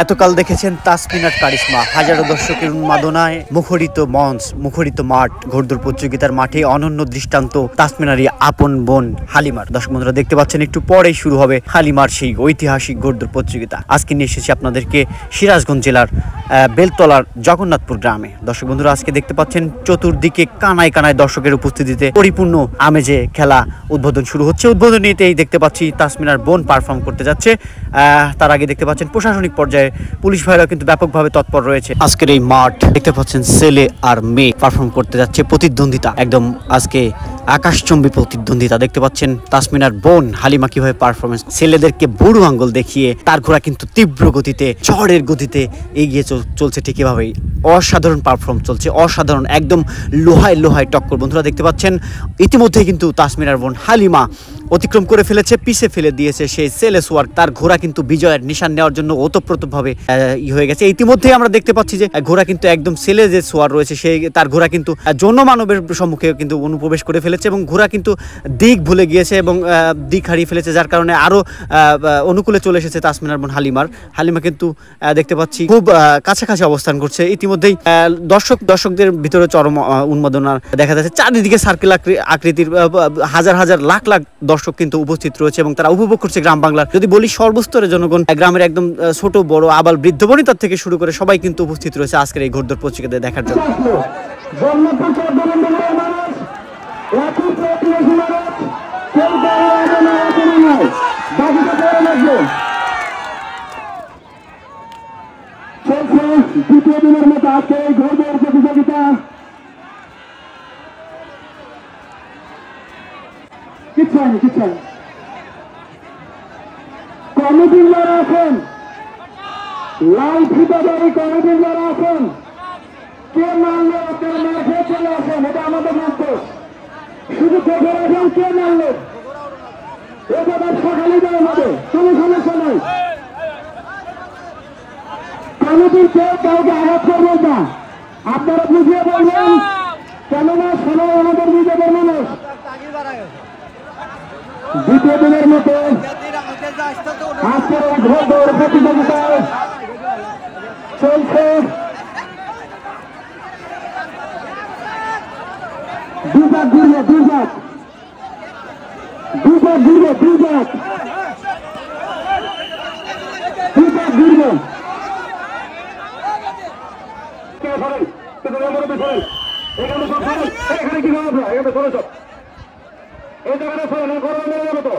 এতকাল দেখেছেন তাসমিনার কারিশমা, হাজারো দর্শকের উন্মাদনায় মুখরিত মঞ্চ, মুখরিত মাঠ। ঘোড়দৌড় প্রতিযোগিতার মাঠে অনন্য দৃষ্টান্ত তাসমিনারই আপন বোন হালিমার। দর্শক বন্ধুরা দেখতে পাচ্ছেন একটু পরেই শুরু হবে হালিমার সেই ঐতিহাসিক ঘোড়দৌড় প্রতিযোগিতা। আজকে নিয়ে এসেছি আপনাদেরকে সিরাজগঞ্জ জেলার বেলতলার জগন্নাথপুর গ্রামে। দর্শক বন্ধুরা আজকে দেখতে পাচ্ছেন চতুর্দিকে কানায় কানায় দর্শকের উপস্থিতিতে পরিপূর্ণ আমেজে খেলা উদ্বোধন শুরু হচ্ছে। উদ্বোধনীতেই দেখতে পাচ্ছি তাসমিনার বোন পারফর্ম করতে যাচ্ছে। তার আগে দেখতে পাচ্ছেন প্রশাসনিক পর্যায়ে পুলিশ ভাইরা কিন্তু ব্যাপকভাবে তৎপর রয়েছে। আজকের এই মাঠ দেখতে পাচ্ছেন ছেলে আর মেয়ে পারফর্ম করতে যাচ্ছে। প্রতিদ্বন্দ্বিতা একদম আজকে আকাশচুম্বী প্রতিদ্বন্দ্বিতা। দেখতে পাচ্ছেন তাসমিনার বোন হালিমা কিভাবে পারফরমেন্স, ছেলেদেরকে বুড়ো আঙ্গুল দেখিয়ে তার ঘোড়া কিন্তু তীব্র গতিতে ঝড়ের গতিতে এগিয়ে চলছে। ঠিক এভাবেই অসাধারণ পারফর্ম চলছে, অসাধারণ একদম লোহায় লোহায় টক্কর। বন্ধুরা দেখতে পাচ্ছেন ইতিমধ্যে কিন্তু তাসমিনার বোন হালিমা অতিক্রম করে ফেলেছে, পিছে ফেলে দিয়েছে সেই সেলে সোয়ার। তার ঘোড়া কিন্তু বিজয়ের নিশান নেওয়ার জন্য ওতপ্রোতভাবে হয়ে গেছে। ইতিমধ্যেই আমরা দেখতে পাচ্ছি যে ঘোড়া কিন্তু একদম সেলে যে সোয়ার রয়েছে সেই তার ঘোড়া কিন্তু জনমানবের সম্মুখে কিন্তু অনুপ্রবেশ করে ফেলেছে এবং ঘোড়া কিন্তু দিক ভুলে গিয়েছে এবং দিক হারিয়ে ফেলেছে, যার কারণে আরো অনুকূলে চলে এসেছে তাসমিনার বোন হালিমা কিন্তু দেখতে পাচ্ছি খুব কাছাকাছি অবস্থান করছে। ইতিমধ্যেই দর্শকদের ভিতরে চরম উন্মাদনা দেখা যাচ্ছে। চারিদিকে সার্কেল আকৃতির হাজার হাজার লাখ লাখ দর্শক কিন্তু উপস্থিত রয়েছে এবং তারা উপভোগ করছে গ্রাম বাংলার। যদি বলি সর্বস্তরের জনগণ, গ্রামের একদম ছোট বড় আবাল বৃদ্ধ বনিতার থেকে শুরু করে সবাই কিন্তু উপস্থিত রয়েছে আজকের এই ঘোড়দৌড় প্রতিযোগিতা দেখার জন্য। দ্বিতীয় দিনের মতো আজকে এই ঘোড়দৌড় প্রতিযোগিতা কিচ্ছু হয়নি। কমিটির যারা আছেন, লাল ফিতাদারি কমিটির যারা আছেন, কে মানলো আপনারা মার খেয়ে চলে আসেন, এটা আমাদের নির্দেশ। শুধু দেখে রাখেন কে মানলো, এটা ব্যবসা খালি দেওয়া হবে, কোনো সমস্যা নেই। কমিটির কেউ কাউকে আঘাত করবেন না, আপনারা বুঝিয়ে বলবেন, কেননা সবাই আমাদের নিজেদের মানুষ। দ্বিতীয় দিনের মতো আজকের এই ঘোড়দৌড় প্রতিযোগিতায় চলছে দুই ভাগ এখানে কি এই জায়গাটা